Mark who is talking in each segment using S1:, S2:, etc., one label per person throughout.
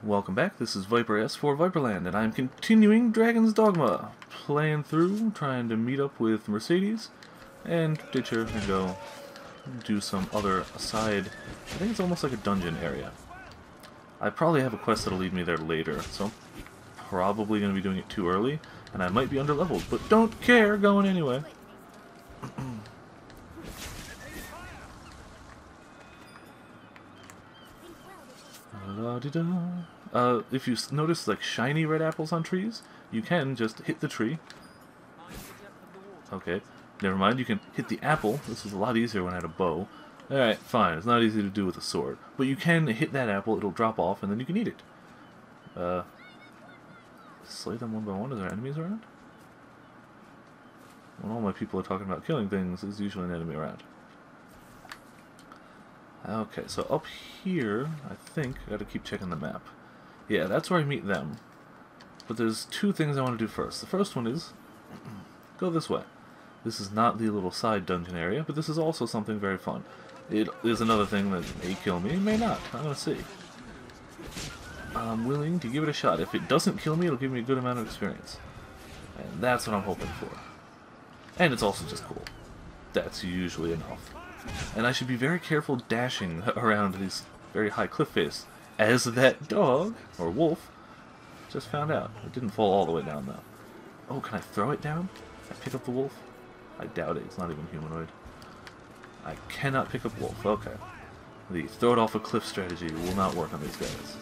S1: Welcome back, this is ViperAS for Viperland, and I'm continuing Dragon's Dogma. Playing through, trying to meet up with Mercedes, and ditch her and go do some other side. I think it's almost like a dungeon area. I probably have a quest that'll lead me there later, so I'm probably going to be doing it too early, and I might be underleveled, but don't care, going anyway. If you notice like shiny red apples on trees, you can just hit the tree. Okay, never mind, you can hit the apple. This was a lot easier when I had a bow. Alright, fine, it's not easy to do with a sword. But you can hit that apple, it'll drop off, and then you can eat it. Slay them one by one. Is there enemies around? When all my people are talking about killing things, there's usually an enemy around. Okay, so up here, I think, I gotta keep checking the map. Yeah, that's where I meet them. But there's two things I want to do first. The first one is, go this way. This is not the little side dungeon area, but this is also something very fun. It is another thing that may kill me, may not. I'm gonna see. I'm willing to give it a shot. If it doesn't kill me, it'll give me a good amount of experience. And that's what I'm hoping for. And it's also just cool. That's usually enough. And I should be very careful dashing around these very high cliff face, as that dog, or wolf, just found out. It didn't fall all the way down, though. Oh, can I throw it down? Can I pick up the wolf? I doubt it. It's not even humanoid. I cannot pick up wolf. Okay. The throw it off a cliff strategy will not work on these guys.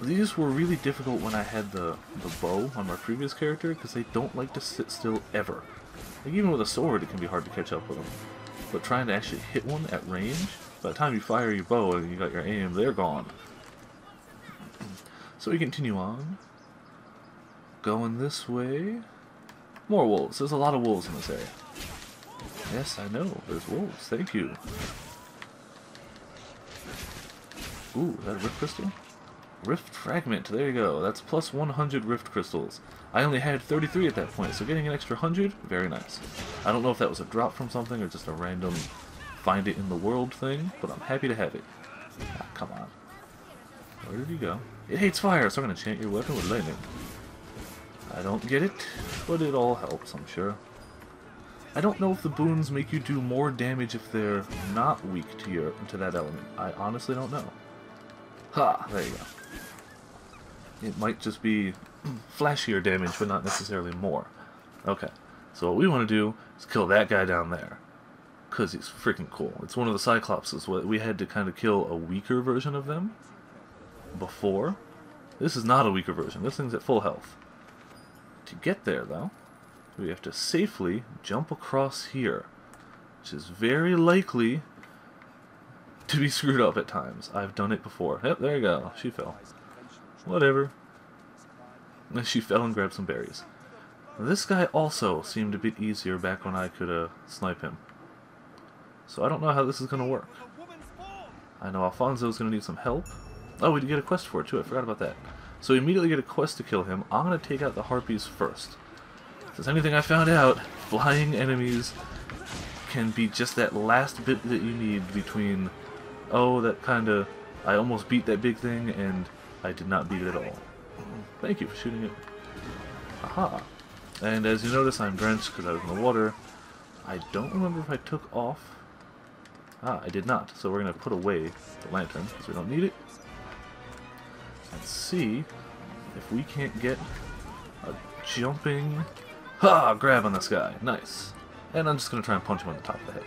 S1: These were really difficult when I had the bow on my previous character, because they don't like to sit still ever. Like, even with a sword, it can be hard to catch up with them. But trying to actually hit one at range, by the time you fire your bow and you got your aim, they're gone. So we continue on. Going this way. More wolves. There's a lot of wolves in this area. Yes, I know. There's wolves. Thank you. Ooh, is that a rift crystal? Rift fragment. There you go. That's plus 100 rift crystals. I only had 33 at that point, so getting an extra 100, very nice. I don't know if that was a drop from something or just a random find it in the world thing, but I'm happy to have it. Ah, come on. Where did he go? It hates fire, so I'm going to enchant your weapon with lightning. I don't get it, but it all helps, I'm sure. I don't know if the boons make you do more damage if they're not weak to that element. I honestly don't know. Ha! There you go. It might just be flashier damage, but not necessarily more. Okay, so what we want to do is kill that guy down there. Because he's freaking cool. It's one of the Cyclopses. We had to kind of kill a weaker version of them before. This is not a weaker version. This thing's at full health. To get there, though, we have to safely jump across here, which is very likely to be screwed up at times. I've done it before. Yep, there you go. She fell. Whatever. And she fell and grabbed some berries. This guy also seemed a bit easier back when I could snipe him. So I don't know how this is going to work. I know Alfonso's going to need some help. Oh, we did get a quest for it too. I forgot about that. So we immediately get a quest to kill him. I'm going to take out the harpies first. If there's anything I found out, flying enemies can be just that last bit that you need between, oh, that kind of, I almost beat that big thing, and I did not beat it at all. Thank you for shooting it. Aha. And as you notice, I'm drenched because I was in the water. I don't remember if I took off. Ah, I did not. So we're going to put away the lantern because we don't need it. And see if we can't get a jumping grab on this guy. Nice. And I'm just going to try and punch him on the top of the head.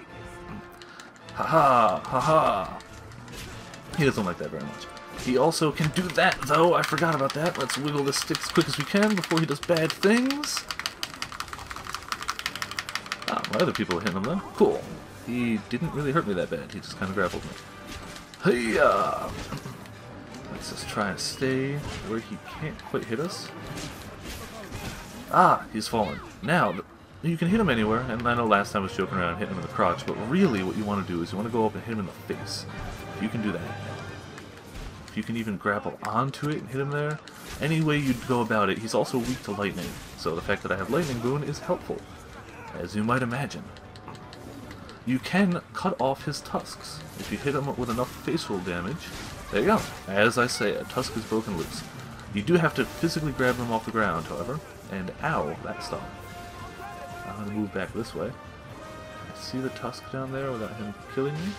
S1: Haha! Haha! He doesn't like that very much. He also can do that, though. I forgot about that. Let's wiggle this stick as quick as we can before he does bad things. Ah, my other people are hitting him, though. Cool. He didn't really hurt me that bad. He just kind of grappled me. Hey-ya! Let's just try and stay where he can't quite hit us. Ah, he's fallen. Now, you can hit him anywhere, and I know last time I was joking around and hitting him in the crotch, but really what you want to do is you want to go up and hit him in the face. If you can do that. If you can even grapple onto it and hit him there, any way you go about it, he's also weak to lightning. So the fact that I have lightning boon is helpful, as you might imagine. You can cut off his tusks. If you hit him with enough facial damage, There you go. As I say, a tusk is broken loose. You do have to physically grab them off the ground, however. And ow, that stopped. I'm going to move back this way. See the tusk down there without him killing me?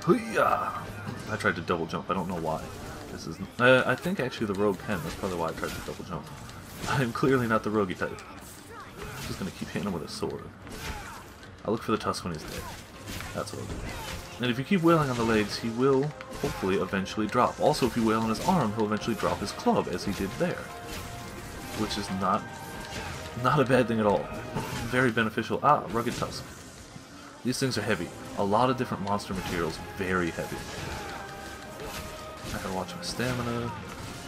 S1: Hoo-yah! I tried to double jump. I don't know why. This is. I think actually the rogue can. That's probably why I tried to double jump. I'm clearly not the roguey type. I'm just going to keep hitting him with a sword. I'll look for the tusk when he's dead. That's what I'll do. And if you keep wailing on the legs, he will hopefully eventually drop. Also, if you wail on his arm, he'll eventually drop his club, as he did there. Which is not a bad thing at all. Very beneficial. Ah, rugged tusk. These things are heavy. A lot of different monster materials, very heavy. I gotta watch my stamina,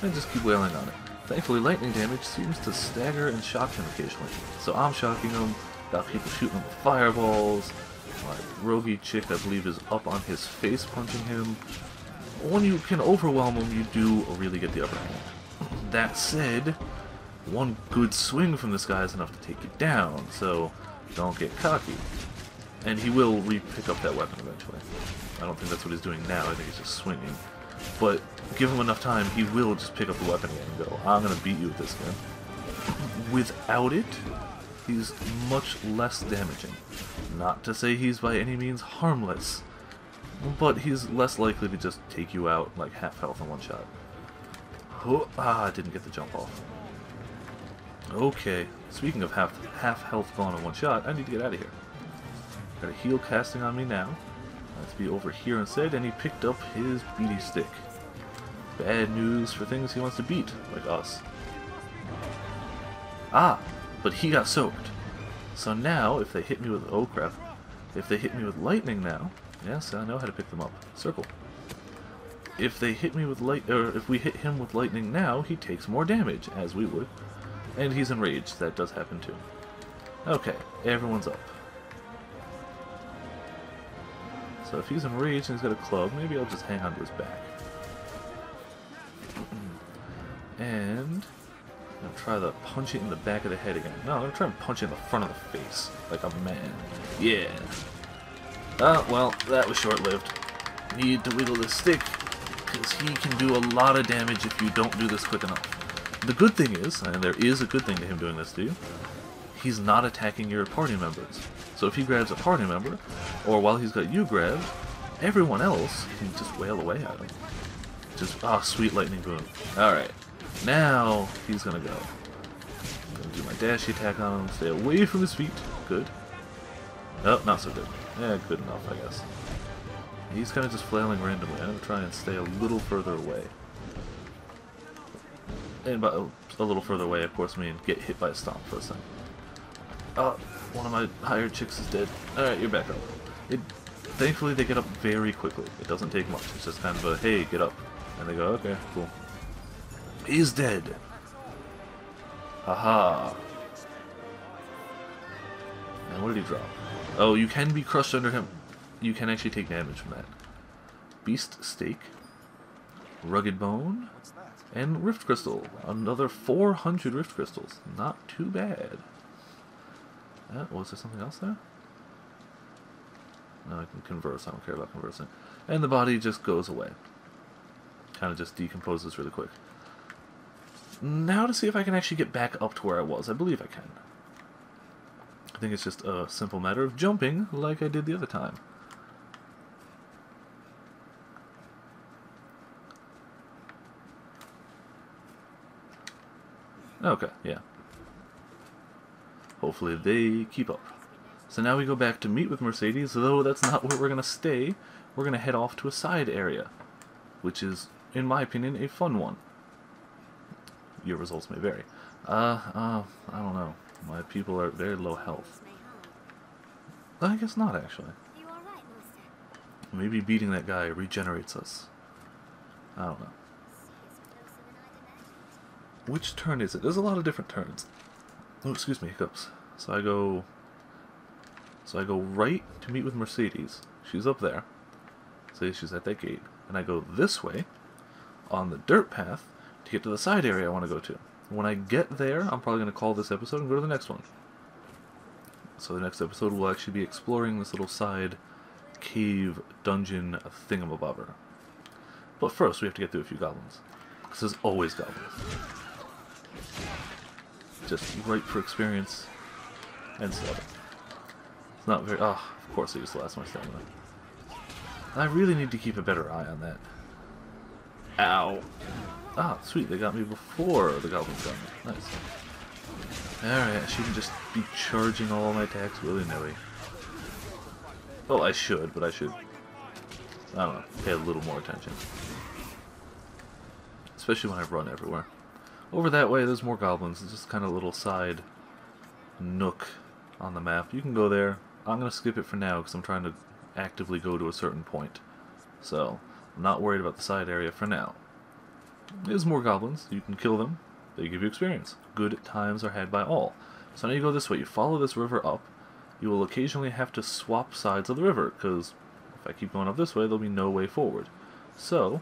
S1: and just keep wailing on it. Thankfully, lightning damage seems to stagger and shock him occasionally. So I'm shocking him, got people shooting him with fireballs. My roguey chick, I believe, is up on his face punching him. When you can overwhelm him, you do really get the upper hand. That said, one good swing from this guy is enough to take you down, so don't get cocky. And he will re-pick up that weapon eventually. I don't think that's what he's doing now, I think he's just swinging. But give him enough time, he will just pick up the weapon again and go, I'm gonna beat you with this gun. Without it, he's much less damaging. Not to say he's by any means harmless, but he's less likely to just take you out like half health in one shot. Oh, I didn't get the jump off. Okay, speaking of half health gone in one shot, I need to get out of here. Got a heal casting on me now. Let's be over here instead, and he picked up his beady stick. Bad news for things he wants to beat, like us. Ah, but he got soaked. So now, if they hit me with... oh crap. If they hit me with lightning now... yes, I know how to pick them up. Circle. If they hit me with if we hit him with lightning now, he takes more damage, as we would. And he's enraged. That does happen too. Okay, everyone's up. So if he's enraged and he's got a club, maybe I'll just hang on to his back. And I'm going to try to punch it in the back of the head again. No, I'm going to try and punch it in the front of the face, like a man. Yeah. Well, that was short-lived. Need to wiggle this stick, because he can do a lot of damage if you don't do this quick enough. The good thing is, and there is a good thing to him doing this to you, he's not attacking your party members. So if he grabs a party member, or while he's got you grabbed, everyone else can just wail away at him. Just, sweet lightning boom. Alright, now he's gonna go. I'm gonna do my dash attack on him, stay away from his feet. Good. Oh, not so good. Yeah, good enough, I guess. He's kind of just flailing randomly. I'm gonna try and stay a little further away. And by a little further away, of course, I mean get hit by a stomp for a second. One of my hired chicks is dead. Alright, you're back up. Thankfully, they get up very quickly. It doesn't take much. It's just kind of a, hey, get up. And they go, okay, cool. He's dead. Haha. And what did he drop? Oh, you can be crushed under him. You can actually take damage from that. Beast Steak. Rugged Bone. And Rift Crystal. Another 400 Rift Crystals. Not too bad. Was there something else there? No, I can converse. I don't care about conversing. And the body just goes away. Kind of just decomposes really quick. Now to see if I can actually get back up to where I was. I believe I can. I think it's just a simple matter of jumping like I did the other time. Okay, yeah. Hopefully they keep up. So now we go back to meet with Mercedes, though that's not where we're going to stay. We're going to head off to a side area, which is, in my opinion, a fun one. Your results may vary. I don't know. My people are very low health. I guess not, actually. Maybe beating that guy regenerates us. I don't know. Which turn is it? There's a lot of different turns. Oh, excuse me, hiccups. So I go right to meet with Mercedes. She's up there. Say she's at that gate. And I go this way on the dirt path to get to the side area I want to go to. When I get there, I'm probably going to call this episode and go to the next one. So the next episode will actually be exploring this little side cave dungeon thingamabobber. But first, we have to get through a few goblins. Because there's always goblins. Just ripe for experience and stuff. It's not very... Ah, oh, of course I used the last of my stamina. I really need to keep a better eye on that. Ow. Ah, sweet, they got me before the goblins got me. Nice. Alright, I shouldn't just be charging all my attacks willy-nilly. Well, I should, but I should... I don't know, pay a little more attention. Especially when I run everywhere. Over that way, there's more goblins. It's just kind of a little side nook on the map. You can go there. I'm going to skip it for now because I'm trying to actively go to a certain point. So, I'm not worried about the side area for now. There's more goblins. You can kill them. They give you experience. Good times are had by all. So now you go this way. You follow this river up. You will occasionally have to swap sides of the river, because if I keep going up this way, there'll be no way forward. So,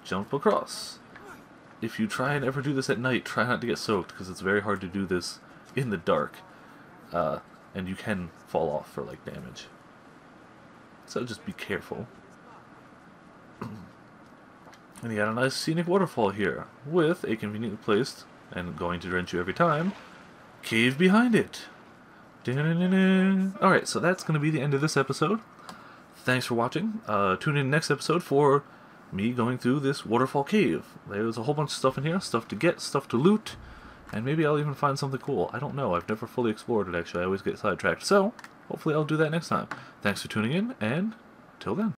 S1: jump across. If you try and ever do this at night, try not to get soaked, because it's very hard to do this in the dark. And you can fall off for, like, damage. So just be careful. And you got a nice scenic waterfall here, with a conveniently placed, and going to drench you every time, cave behind it. Alright, so that's going to be the end of this episode. Thanks for watching. Tune in next episode for me going through this waterfall cave. There's a whole bunch of stuff in here, stuff to get, stuff to loot, and maybe I'll even find something cool. I don't know, I've never fully explored it actually, I always get sidetracked. So, hopefully I'll do that next time. Thanks for tuning in, and till then.